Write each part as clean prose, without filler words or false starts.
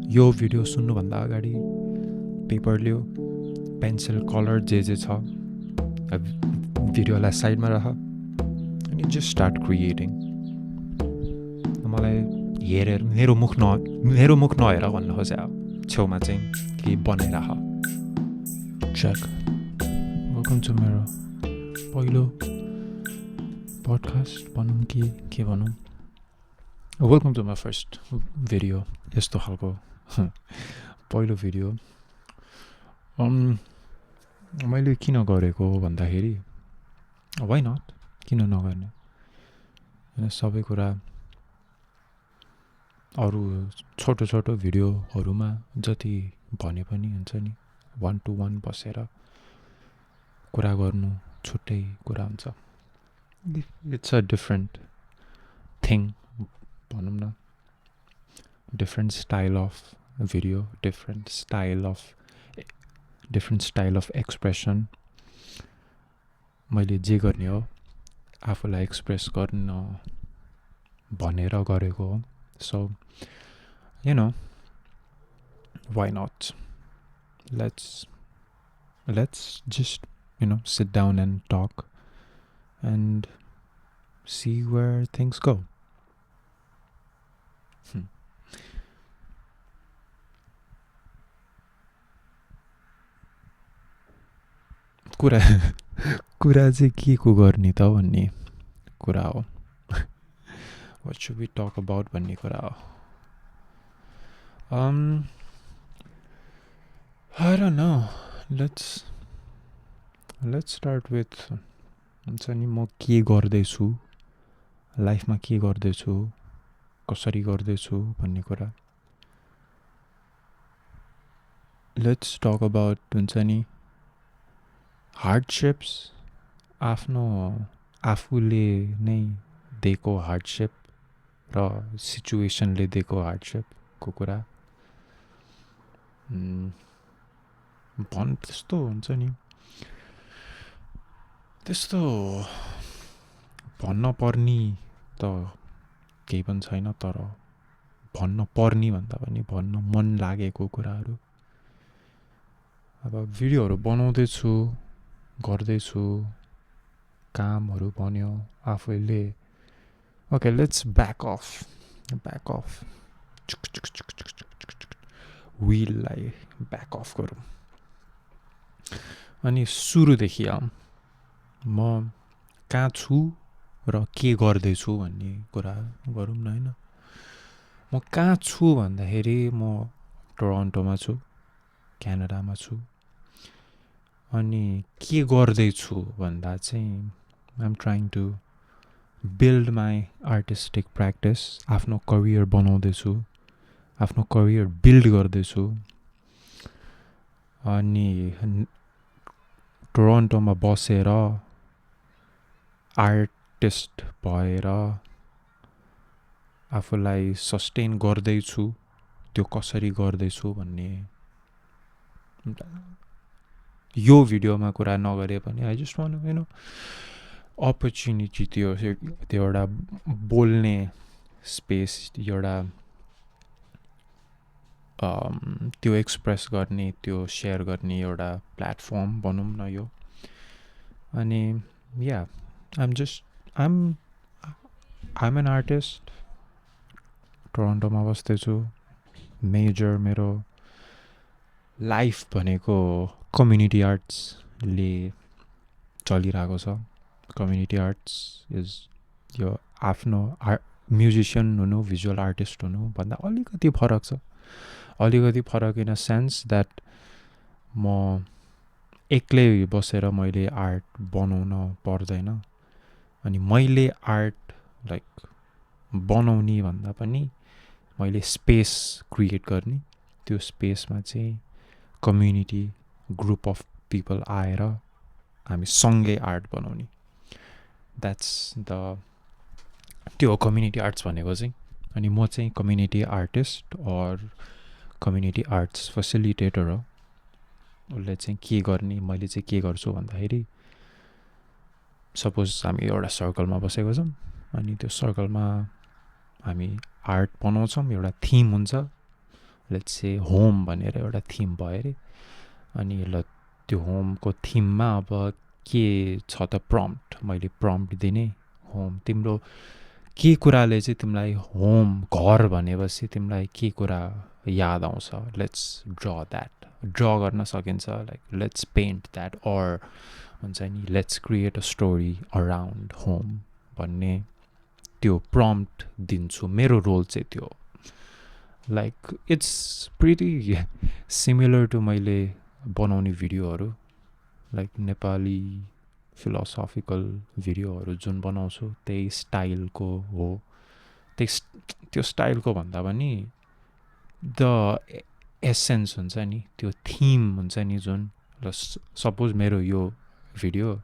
यो भिडियो सुन्नुभन्दा अगाडि पेपर लियो, pencil, colour जे छ भिडियोलाई साइडमा राख अनि जस्ट स्टार्ट क्रिएटिङ। मलाई हेरेर मेरो मुख नहेर भन्न खोजे छेउमा चाहिँ केही बनाइराख। चेक। वेलकम टु मेरो पहिलो पडकास्ट भनौँ कि के भनौँ। Welcome to my first video, यस्तो खालको पहिलो भिडियो। मैले किन गरेको भन्दाखेरि वाइ नट, किन नगर्ने। होइन, सबै कुरा अरू छोटो छोटो भिडियोहरूमा जति भने पनि हुन्छ नि, 1-to-1 बसेर कुरा गर्नु छुट्टै कुरा हुन्छ। इट्स अ डिफ्रेन्ट थिङ भनौँ न, different style of video, different style of expression. मैले जे गर्ने हो आफूलाई एक्सप्रेस गर्न भनेर गरेको हो। So you know, why not, let's just sit down and talk and see where things go. कुरा चाहिँ के को गर्ने त भन्ने कुरा हो। What should we talk about भन्ने कुरा हो। I don't know. Let's start with हुन्छ नि, म के गर्दैछु, लाइफमा के गर्दैछु, कसरी गर्दैछु भन्ने कुरा। लेट्स टक अबाउट हुन्छ नि हार्डसिप्स, आफूले नै दिएको हार्डसिप र सिचुएसनले दिएको हार्डसिपको कुरा। त्यस्तो हुन्छ नि, त्यस्तो भन्न पर्ने त केही पनि छैन, तर भन्न पर्ने भन्दा पनि भन्न मन लागेको कुराहरू। अब भिडियोहरू बनाउँदैछु, गर्दैछु, कामहरू भन्यो आफैले। ओके, लेट्स ब्याक अफ व्हिललाई ब्याक अफ गरौँ अनि सुरुदेखि आऊँ। म कहाँ छु र के गर्दैछु भन्ने कुरा गरौँ न। होइन, म कहाँ छु भन्दाखेरि म टोरन्टोमा छु, क्यानाडामा छु। अनि के गर्दैछु भन्दा चाहिँ I am trying to build my artistic practice. आफ्नो करियर बनाउँदैछु, आफ्नो करियर बिल्ड गर्दैछु। अनि टोरन्टोमा बसेर आर्टिस्ट भएर आफूलाई सस्टेन गर्दैछु। त्यो कसरी गर्दैछु भन्ने यो भिडियोमा कुरा नगरे पनि आई जस्ट वान्ट अपर्च्युनिटी, त्यो एउटा बोल्ने स्पेस, एउटा त्यो एक्सप्रेस गर्ने, त्यो सेयर गर्ने एउटा प्लेटफर्म भनौँ न यो। अनि या आइम एन आर्टिस्ट, टोरन्टोमा बस्दैछु। मेजर मेरो लाइफ भनेको कम्युनिटी आर्ट्सले चलिरहेको छ। कम्युनिटी आर्ट्स इज यो आफ्नो म्युजिसियन हुनु, भिजुअल आर्टिस्ट हुनु भन्दा अलिकति फरक छ। अलिकति फरक इन अ सेन्स द्याट म एक्लै बसेर मैले आर्ट बनाउन पर्दैन। अनि मैले आर्ट लाइक बनाउने भन्दा पनि मैले स्पेस क्रिएट गर्ने। त्यो स्पेसमा चाहिँ कम्युनिटी, ग्रुप अफ पिपल आएर हामी सँगै आर्ट बनाउने। त्यो हो कम्युनिटी आर्ट्स भनेको चाहिँ। अनि म चाहिँ कम्युनिटी आर्टिस्ट और कम्युनिटी आर्ट्स फेसिलिटेटर हो। उसले चाहिँ के गर्ने, मैले चाहिँ के गर्छु भन्दाखेरि सपोज हामी एउटा सर्कलमा बसेको छौँ अनि त्यो सर्कलमा हामी आर्ट बनाउँछौँ। एउटा थिम हुन्छ, लेट्स से होम भनेर एउटा थिम भयो अरे अनि ल त्यो होमको थिममा अब के छ त प्रम्प्ट मैले प्रम्प्ट दिने होम तिम्रो के कुराले चाहिँ तिमीलाई होम घर भनेपछि तिमीलाई के कुरा याद आउँछ लेट्स ड्र द्याट ड्र गर्न सकिन्छ like let's paint that or हुन्छ नि let's create a story around home भन्ने त्यो प्रम्प्ट दिन्छु मेरो रोल चाहिँ त्यो like it's pretty similar to मैले बनाउने भिडियोहरू लाइक नेपाली फिलोसफिकल भिडियोहरू जुन बनाउँछु त्यही स्टाइलको हो त्यो स्टाइलको भन्दा पनि द एसेन्स हुन्छ नि त्यो थिम हुन्छ नि जुन ल सपोज मेरो यो भिडियो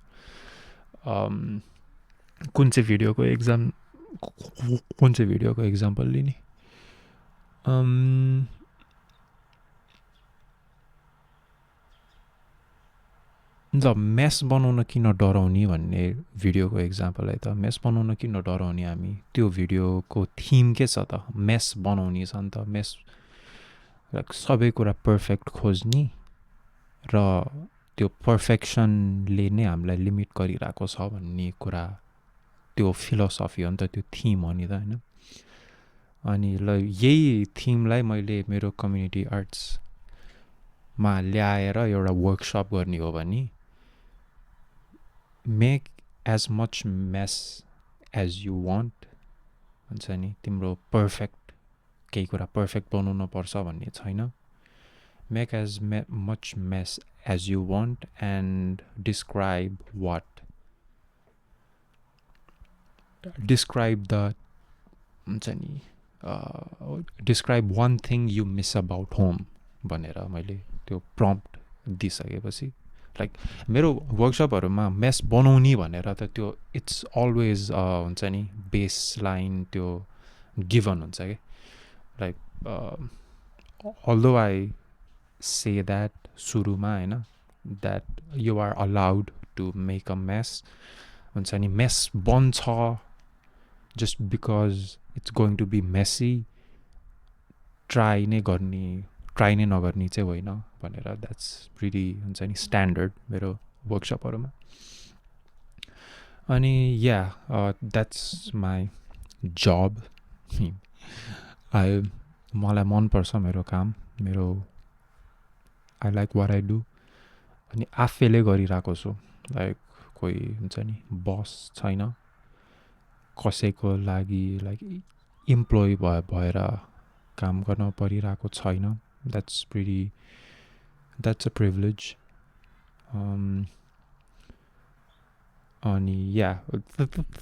कुन चाहिँ भिडियोको एक्जाम्पल लिने ल मेस बनाउन किन डराउने भन्ने भिडियोको एक्जाम्पल है त मेस बनाउन किन डराउने हामी त्यो भिडियोको थिम के छ त मेस बनाउने छ नि त मेस सबै कुरा पर्फेक्ट खोज्ने र त्यो पर्फेक्सनले नै हामीलाई लिमिट गरिरहेको छ भन्ने कुरा त्यो फिलोसफी हो नि त त्यो थिम हो नि त होइन अनि ल यही थिमलाई मैले मेरो कम्युनिटी आर्ट्समा ल्याएर एउटा वर्कसप गर्ने हो भने make as much mess as you want हुन्छ नि तिम्रो पर्फेक्ट केही कुरा पर्फेक्ट बनाउनु पर्छ भन्ने छैन make as much mess as you want and describe the हुन्छ नि describe one thing you miss about home भनेर मैले त्यो प्रम्प्ट दिइसकेपछि लाइक मेरो वर्कसपहरूमा मेस बनाउने भनेर त त्यो इट्स अलवेज हुन्छ नि बेस लाइन त्यो गिभन हुन्छ कि like although I say that सुरुमा होइन that you are allowed to make a mess हुन्छ नि मेस बन्छ just because it's going to be messy try नै नगर्ने चाहिँ होइन भनेर द्याट्स प्रिटी हुन्छ नि स्ट्यान्डर्ड मेरो वर्कसपहरूमा अनि या द्याट्स माई जब मलाई मनपर्छ मेरो काम मेरो I like what I do अनि आफैले गरिरहेको छु लाइक कोही हुन्छ नि बस छैन कसैको लागि लाइक इम्प्लोइ भएर काम गर्न परिरहेको छैन that's a privilege अनि या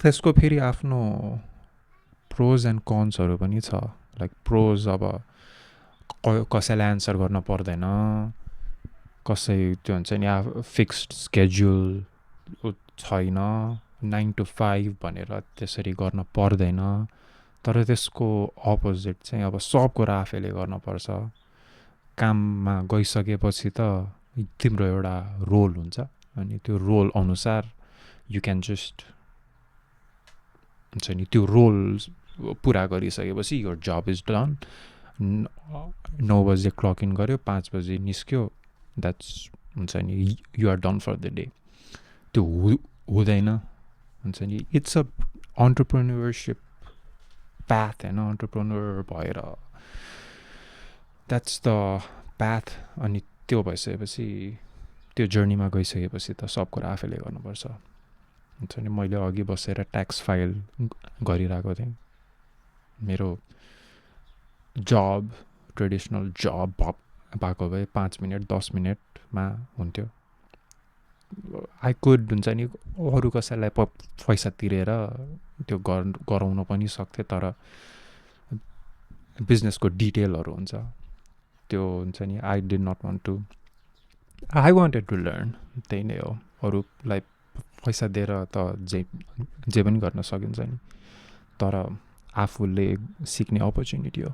त्यसको फेरि आफ्नो प्रोज एन्ड कन्सहरू पनि छ लाइक प्रोज अब कसैलाई एन्सर गर्न पर्दैन कसै त्यो हुन्छ नि फिक्स्ड स्केड्युल छैन 9 to 5 भनेर त्यसरी गर्न पर्दैन तर त्यसको अपोजिट चाहिँ अब सब कुरा आफैले गर्नुपर्छ काममा गइसकेपछि त तिम्रो एउटा रोल हुन्छ अनि त्यो रोल अनुसार यु क्यान जस्ट हुन्छ नि त्यो रोल पुरा गरिसकेपछि योर जब इज डन 9 बजे क्लक इन गऱ्यो 5 बजे निस्क्यो द्याट्स हुन्छ नि you are done for the day त्यो हुँदैन हुन्छ नि इट्स अ अन्टरप्रेन्योरसिप पाथ होइन अन्टरप्रेन्योर भएर द्याट्स द पाथ अनि त्यो भइसकेपछि त्यो जर्नीमा गइसकेपछि त सब कुरा आफैले गर्नुपर्छ हुन्छ नि मैले अघि बसेर ट्याक्स फाइल गरिरहेको थिएँ मेरो जब ट्रेडिसनल जब भएको भए 5 मिनट 10 मिनटमा हुन्थ्यो आई कुड हुन्छ नि अरू कसैलाई पैसा तिरेर त्यो गराउन पनि सक्थेँ तर बिजनेसको डिटेलहरू हुन्छ त्यो हुन्छ नि I did not want to I wanted to learn त्यही नै हो अरूलाई पैसा दिएर त जे पनि गर्न सकिन्छ नि तर आफूले सिक्ने अपर्च्युनिटी हो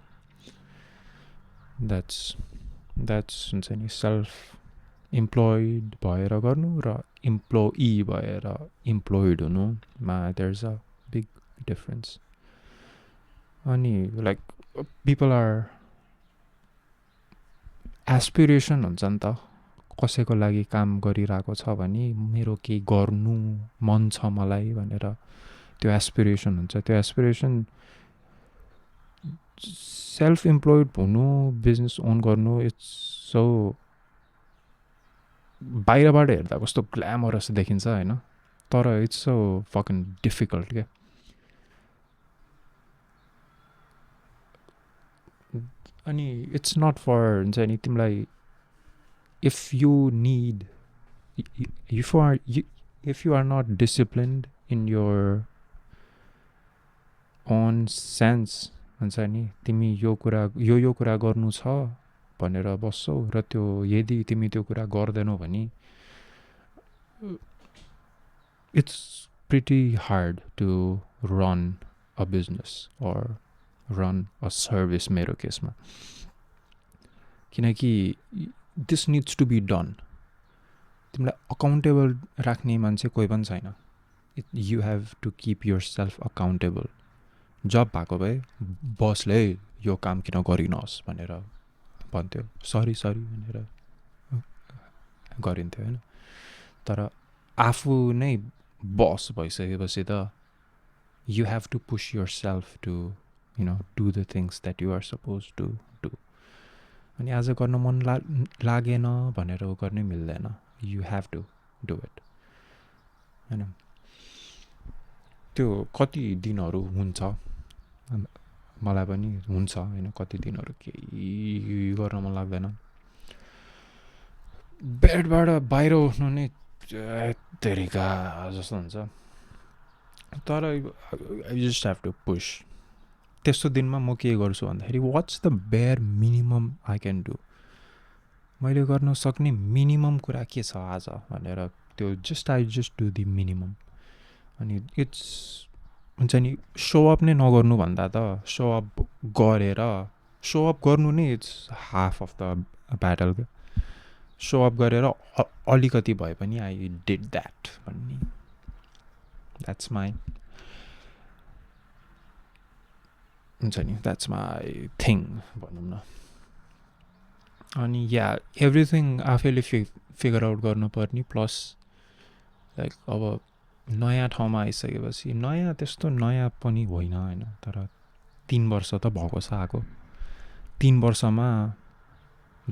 द्याट्स हुन्छ नि सेल्फ इम्प्लोइड भएर गर्नु र इम्प्लोइ भएर इम्प्लोइड हुनुमा there is a big difference अनि लाइक पिपल आर एस्पिरेसन हुन्छ नि त कसैको लागि काम गरिरहेको छ भने मेरो केही गर्नु मन छ मलाई भनेर त्यो एस्पिरेसन हुन्छ त्यो एस्पिरेसन सेल्फ इम्प्लोइड हुनु बिजनेस ओन गर्नु इट्स सो बाहिरबाट हेर्दा कस्तो ग्ल्यामरस देखिन्छ होइन तर इट्स सो फकिङ डिफिकल्ट क्या अनि इट्स नट फर हुन्छ नि तिमीलाई if you need if you are not disciplined in your own sense हुन्छ नि तिमी यो कुरा गर्नु छ भनेर बस्छौ र त्यो यदि तिमी त्यो कुरा गर्दैनौ भने it's pretty hard to run a business or run a service मेरो केसमा किनकि this needs to be done तिमीलाई अकाउन्टेबल राख्ने मान्छे कोही पनि छैन you have to keep yourself accountable जब भएको भए बसले यो काम किन गरिनस् भनेर भन्थ्यो सरी भनेर गरिन्थ्यो होइन तर आफू नै बस भइसकेपछि त you have to push yourself to do the things that you are supposed to do अनि आज गर्न मन लागेन भनेर गर्नै मिल्दैन you have to do it हैन त्यो कति दिनहरू हुन्छ मलाई पनि हुन्छ हैन कति दिनहरू केही गर्न मन लाग्दैन बेडबाट बाहिर उठ्नु नै तरिका जस्तो हुन्छ तर I just have to push त्यस्तो दिनमा म के गर्छु भन्दाखेरि what's the bare minimum I can do मैले गर्न सक्ने मिनिमम कुरा के छ आज भनेर त्यो I just do the minimum अनि इट्स हुन्छ नि शो अप नै नगर्नु भन्दा त शो अप गरेर शो अप गर्नु नै it's half of the battle के शो अप गरेर अलिकति भए पनि आई डिड द्याट भन्ने द्याट्स माई हुन्छ नि द्याट्स माई थिङ भनौँ न अनि या एभ्रिथिङ आफैले फिगर आउट गर्नुपर्ने प्लस लाइक अब नयाँ ठाउँमा आइसकेपछि नयाँ त्यस्तो नयाँ पनि होइन तर 3 वर्ष त भएको छ आएको 3 वर्षमा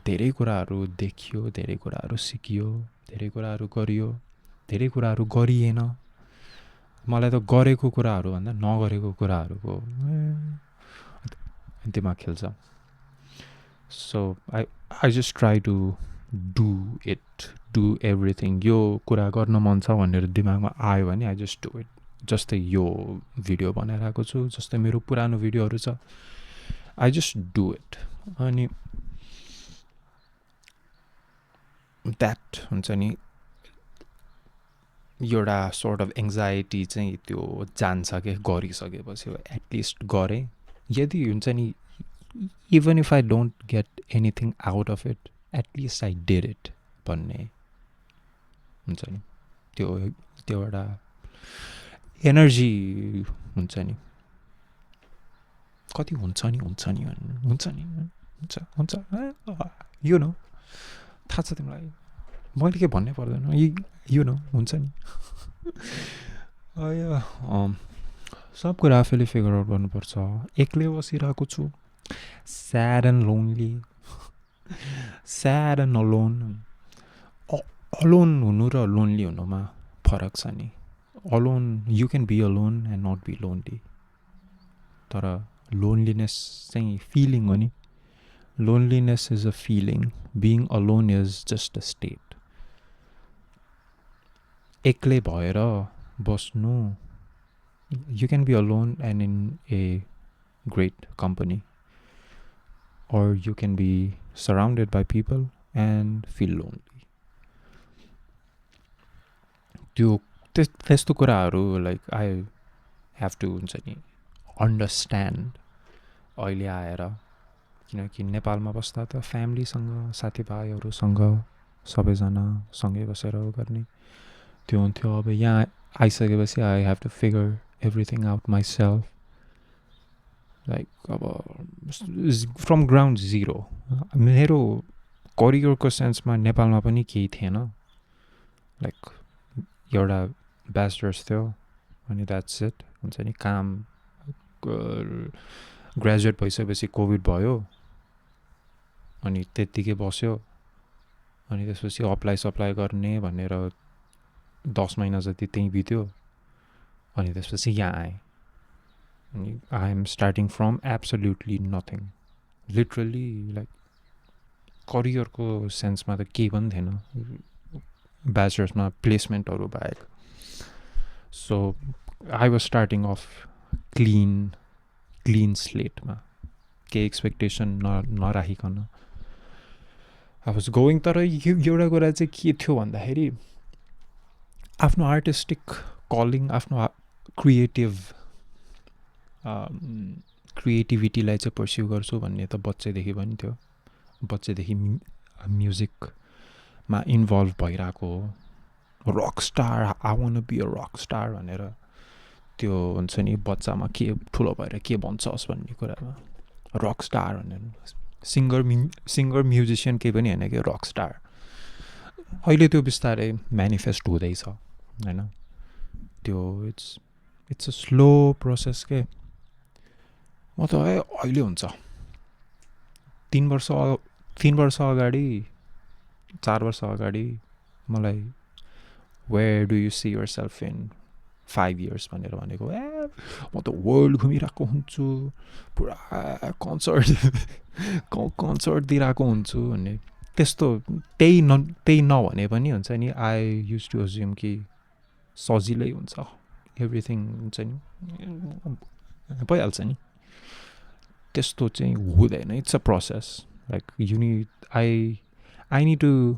धेरै कुराहरू देखियो धेरै कुराहरू सिकियो धेरै कुराहरू गरियो धेरै कुराहरू गरिएन मलाई त गरेको कुराहरू भन्दा नगरेको कुराहरूको दिमाग खेल्छ so I just try to do everything यो कुरा गर्न मन छ भनेर दिमागमा आयो भने आई जस्ट डु इट जस्तै यो भिडियो बनाइरहेको छु जस्तै मेरो पुरानो भिडियोहरू छ आई जस्ट डु इट अनि द्याट हुन्छ नि एउटा सोर्ट अफ एङ्जाइटी चाहिँ त्यो जान्छ के गरिसकेपछि एटलिस्ट गरेँ यदि हुन्छ नि even if I don't get anything out of it at least I did it भन्ने हुन्छ नि त्यो एउटा एनर्जी हुन्छ नि कति हुन्छ यो नो थाहा छ तिमीलाई मैले के भन्नै पर्दैन यो नो हुन्छ नि सब कुरा आफैले फिगर आउट गर्नुपर्छ एक्लै बसिरहेको छु sad and lonely sad and alone alone हुनु र लोनली हुनुमा फरक छ नि alone you can be alone and not be lonely तर लोनलीनेस चाहिँ फिलिङ हो नि loneliness is a feeling being alone is just a state एक्लै भएर बस्नु you can be alone and in a great company or you can be surrounded by people and feel lonely त्यो त्यस्तो कुराहरू like I have to हुन्छ नि understand अहिले आएर किनकि नेपालमा बस्दा त फ्यामिलीसँग साथीभाइहरूसँग सबैजना सँगै बसेर गर्ने त्यो हुन्थ्यो अब यहाँ आइसकेपछि I have to figure everything out myself like अब फ्रम ग्राउन्ड जिरो मेरो करियरको सेन्समा नेपालमा पनि केही थिएन लाइक एउटा ब्याचलर्स थियो अनि द्याट्स इट हुन्छ नि काम ग्रेजुएट भइसकेपछि कोभिड भयो अनि त्यत्तिकै बस्यो अनि त्यसपछि अप्लाई गर्ने भनेर 10 महिना जति त्यहीँ बित्यो अनि त्यसपछि यहाँ आएँ अनि I am starting from absolutely nothing literally like करियरको सेन्समा त केही पनि थिएन ब्याचलर्समा प्लेसमेन्टहरू बाहेक so I was starting off clean स्लेटमा केही एक्सपेक्टेसन नराखिकन आई वाज गोइङ तर एउटा कुरा चाहिँ के थियो भन्दाखेरि आफ्नो आर्टिस्टिक कलिङ आफ्नो क्रिएटिभिटीलाई चाहिँ पर्स्यु गर्छु भन्ने त बच्चैदेखि पनि थियो बच्चैदेखि म्युजिकमा इन्भल्भ भइरहेको हो rock star I want be a rock star भनेर त्यो हुन्छ नि बच्चामा के ठुलो भएर के बन्छस् भन्ने कुरामा रक स्टार भनेर सिङ्गर म्युजिसियन केही पनि होइन कि रक स्टार अहिले त्यो बिस्तारै म्यानिफेस्ट हुँदैछ होइन त्यो इट्स अ स्लो प्रोसेस के म त अहिले हुन्छ 3 वर्ष अगाडि 4 वर्ष अगाडि मलाई where do you see yourself in 5 years भनेर भनेको म त वर्ल्ड घुमिरहेको हुन्छु पुरा कन्सर्ट दिइरहेको हुन्छु भन्ने त्यस्तो त्यही नभने पनि हुन्छ नि आई युज टु अज्युम कि सजिलै हुन्छ एभ्रिथिङ हुन्छ नि भइहाल्छ नि त्यस्तो चाहिँ हुँदैन it's a process like you need I need to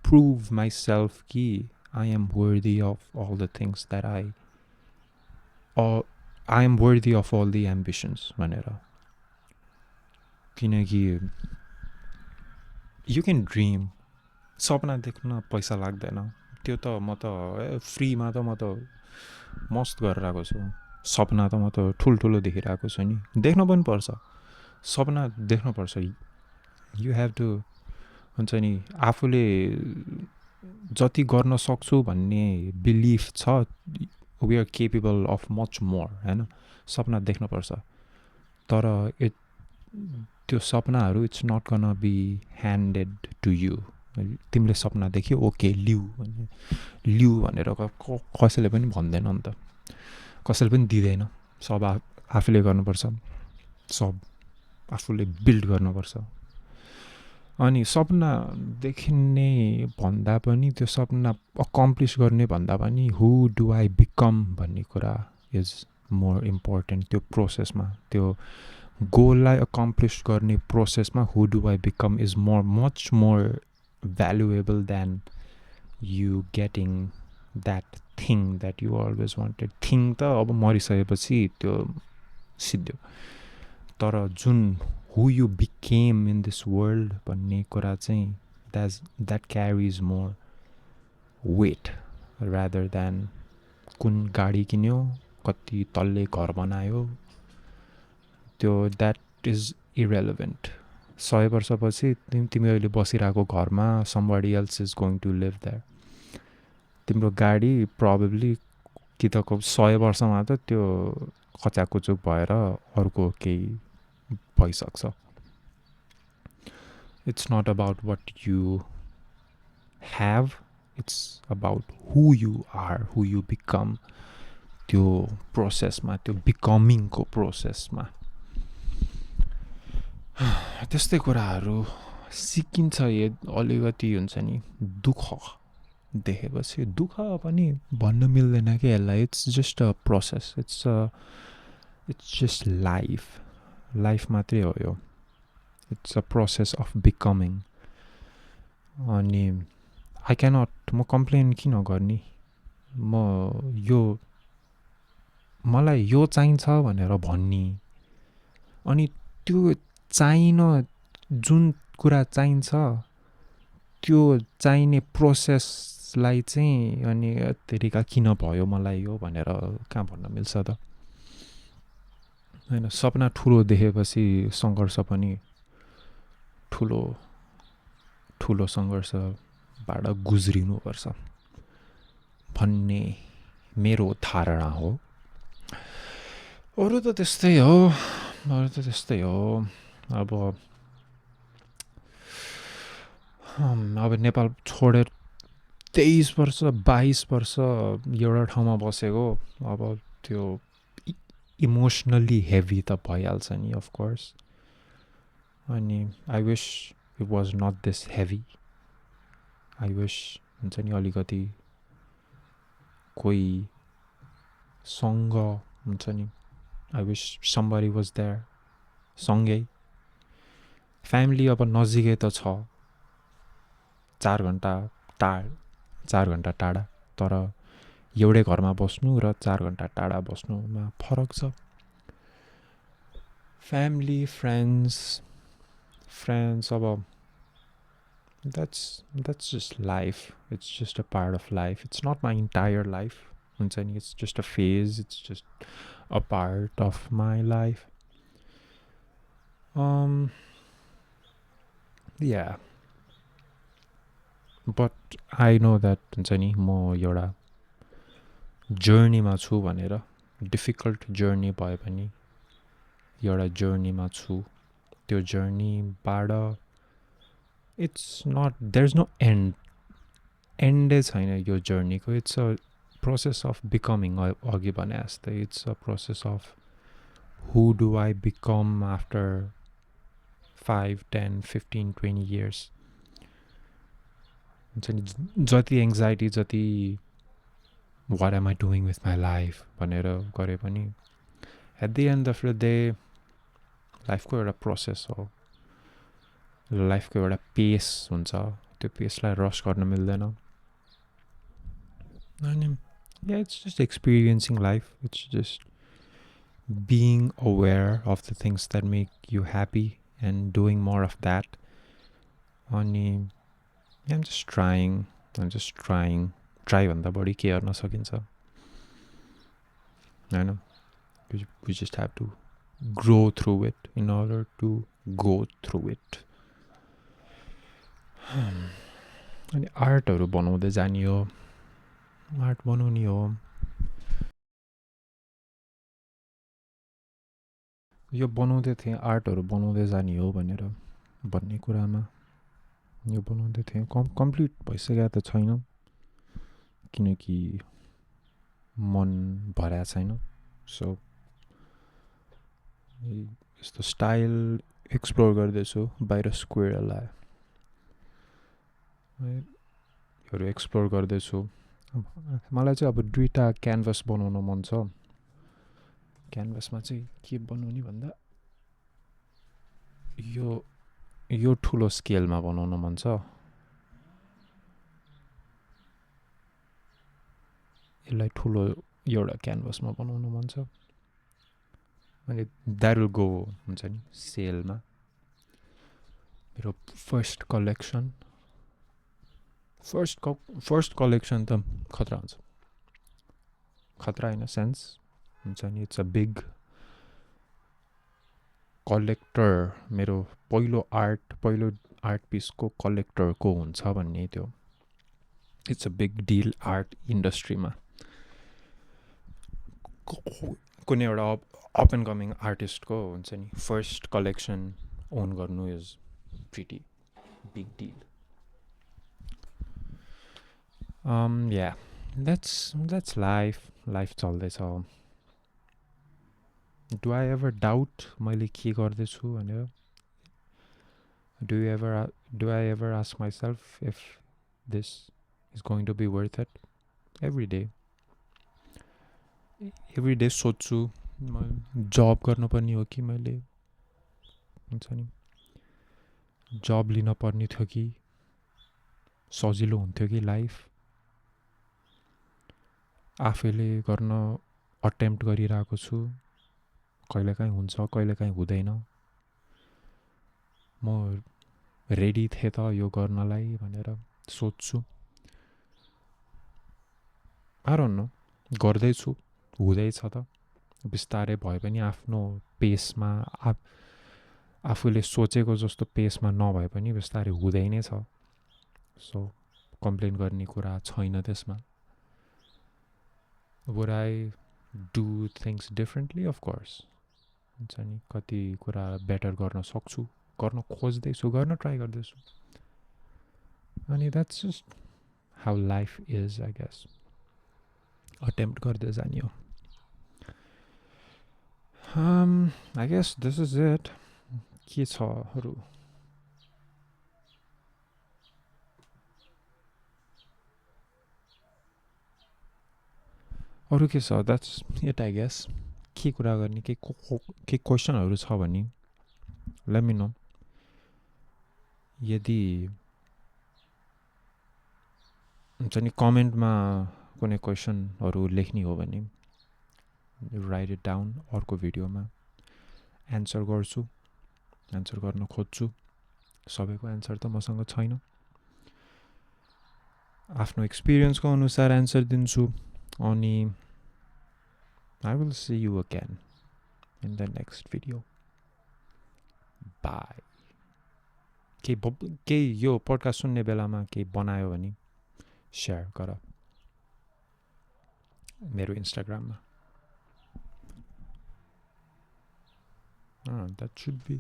prove myself कि I am worthy of all the things that I am worthy of all the ambitions भनेर किनकि यु क्यान ड्रिम सपना देख्न पैसा लाग्दैन त्यो त म त फ्रीमा त म त मस्त गरेर आएको छु सपना त म त ठुल्ठुलो देखिरहेको छु नि देख्न पनि पर्छ सपना देख्नुपर्छ यु हेभ टु हुन्छ नि आफूले जति गर्न सक्छु भन्ने बिलिफ छ we are capable of much more होइन सपना देख्नुपर्छ तर त्यो सपनाहरू it's not gonna be handed to you तिमीले सपना देख्यो ओके लिउ भनेर कसैले पनि भन्दैन नि त कसैले पनि दिँदैन सब आफूले गर्नुपर्छ सब आफूले बिल्ड गर्नुपर्छ अनि सपना देख्ने भन्दा पनि त्यो सपना अकम्प्लिस गर्ने भन्दा पनि हु डु आई बिकम भन्ने कुरा इज मोर इम्पोर्टेन्ट त्यो प्रोसेसमा त्यो गोललाई अकम्प्लिस गर्ने प्रोसेसमा who do I become is much more valuable than you getting that thing that you always wanted thing त अब मरिसकेपछि त्यो सिद्धियो तर जुन who you became in this world भन्ने कुरा चाहिँ that carries more weight rather than कुन गाडी किन्यो कति तल्ले घर बनायो त्यो द्याट इज इरेलेभेन्ट 100 वर्षपछि तिमी अहिले बसिरहेको घरमा somebody else is going to live there तिम्रो गाडी प्रब्लली कि त 100 वर्षमा त त्यो खचाकुचुक भएर अर्को केही भइसक्छ it's not about what you have it's about who you are who you become त्यो प्रोसेसमा त्यो बिकमिङको प्रोसेसमा त्यस्तै कुराहरू सिकिन्छ अलिकति हुन्छ नि दुःख देखेपछि दुःख पनि भन्न मिल्दैन कि यसलाई it's just a process it's just life मात्रै हो यो it's a process of becoming अनि आई क्यानट म कम्प्लेन किन गर्ने मलाई यो चाहिन्छ भनेर भन्ने अनि त्यो जुन कुरा चाहिन्छ त्यो चाहिने प्रोसेसलाई चाहिँ अनि तरिका किन भयो मलाई यो भनेर कहाँ भन्न मिल्छ त होइन सपना ठुलो देखेपछि सङ्घर्ष पनि ठुलो सङ्घर्षबाट गुज्रिनुपर्छ भन्ने मेरो धारणा हो। अरू त त्यस्तै हो। अब नेपाल छोडेर 23 वर्ष 22 वर्ष एउटा ठाउँमा बसेको, अब त्यो इमोसनल्ली हेभी त भइहाल्छ नि अफकोर्स। अनि I wish it was not this heavy. I wish हुन्छ नि अलिकति कोही सँग हुन्छ नि, I wish somebody was there सँगै। फ्यामिली अब नजिकै त छ, 4 घन्टा टाढा, तर एउटै घरमा बस्नु र 4 घन्टा टाढा बस्नुमा फरक छ। फ्यामिली फ्रेन्ड्स अब that's just life. It's just a part of life. It's not my entire life. हुन्छ नि, it's just a phase. It's just a part of my life. Yeah. But I know that हुन्छ नि, म एउटा जर्नीमा छु भनेर, difficult journey भए पनि एउटा जर्नीमा छु। त्यो जर्नीबाट it's not, there's no एन्डै छैन यो जर्नीको। It's a process of becoming. अघि भने जस्तै it's a process of who do I become after 5, 10, 15, 20 years। हुन्छ नि, जति एङ्जाइटी, जति what am I doing with my life भनेर गरे पनि at the end of the day लाइफको एउटा प्रोसेस हो, लाइफको एउटा पेस हुन्छ। त्यो पेसलाई रस गर्न मिल्दैन। अनि yeah, it's just experiencing life. It's just being aware of the things that make you happy and doing more of that. अनि I'm just trying. Try भन्दा बढी के गर्न सकिन्छ हैन? We just have to grow through it in order to go through it. अनि आर्टहरू बनाउँदै जाने हो, आर्ट बनाउने हो। यो बनाउँदै थिएँ, आर्टहरू बनाउँदै जाने हो भन्ने कुरामा यो बनाउँदै थिएँ। कम्प्लिट भइसकेको त छैन, किनकि मन भरा छैन। सो यस्तो स्टाइल एक्सप्लोर गर्दैछु, बाहिर स्क्वेयरलाई हरू एक्सप्लोर गर्दैछु। मलाई चाहिँ अब 2टा क्यानभस बनाउन मन छ। क्यानभसमा चाहिँ के बनाउने भन्दा यो ठुलो स्केलमा बनाउन मन छ। यसलाई ठुलो एउटा क्यानभसमा बनाउन मन छ। अनि द्याट विल गो हुन्छ नि सेलमा। मेरो फर्स्ट कलेक्सन त खतरा हुन्छ। खतरा इन अ सेन्स हुन्छ नि, इट्स अ बिग कलेक्टर। मेरो पहिलो आर्ट पिसको कलेक्टरको हुन्छ भन्ने त्यो it's a big deal art इन्डस्ट्रीमा। कुनै एउटा अप एन्ड कमिङ आर्टिस्टको हुन्छ नि फर्स्ट कलेक्सन ओन गर्नु is pretty big deal. Yeah, that's life चल्दैछ। Do I ever doubt मैले के गर्दैछु भनेर? Do I ever ask myself if this is going to be worth it? Every day सोच्छु जब गर्नुपर्ने हो कि मैले हुन्छ नि जब लिन पर्ने थियो कि सजिलो हुन्थ्यो कि लाइफ। आफैले गर्न अटेम्प्ट गरिरहेको छु, कहिलेकाहीँ हुन्छ कहिलेकाहीँ हुँदैन। म रेडी थिएँ त यो गर्नलाई भनेर सोच्छु। आई डोन्ट नो, गर्दैछु, हुँदैछ त बिस्तारै भए पनि आफ्नो पेसमा। आफूले सोचेको जस्तो पेसमा नभए पनि बिस्तारै हुँदै नै छ। सो कम्प्लेन गर्ने कुरा छैन त्यसमा. Would I do things differently? Of course. हुन्छ नि कति कुरा बेटर गर्न सक्छु, गर्न खोज्दैछु, गर्न ट्राई गर्दैछु. अनि द्याट्स जस्ट how life is I guess. Attempt गर्दै जाने हो. I guess this is it. के छ अरू? अरू के छ? That's it I guess. के कुरा गर्ने, के क्वेसनहरू छ भने लेट मी नो. यदि हुन्छ नि कमेन्टमा कुनै क्वेसनहरू लेख्ने हो भने राइट इट डाउन. अर्को भिडियोमा एन्सर गर्छु, एन्सर गर्न खोज्छु. सबैको एन्सर त मसँग छैन. आफ्नो एक्सपिरियन्सको अनुसार एन्सर दिन्छु. अनि I will see you again in the next video. Bye. केही यो पडकास्ट सुन्ने बेलामा केही बनायो भने सेयर गर मेरो इन्स्टाग्राममा. That should be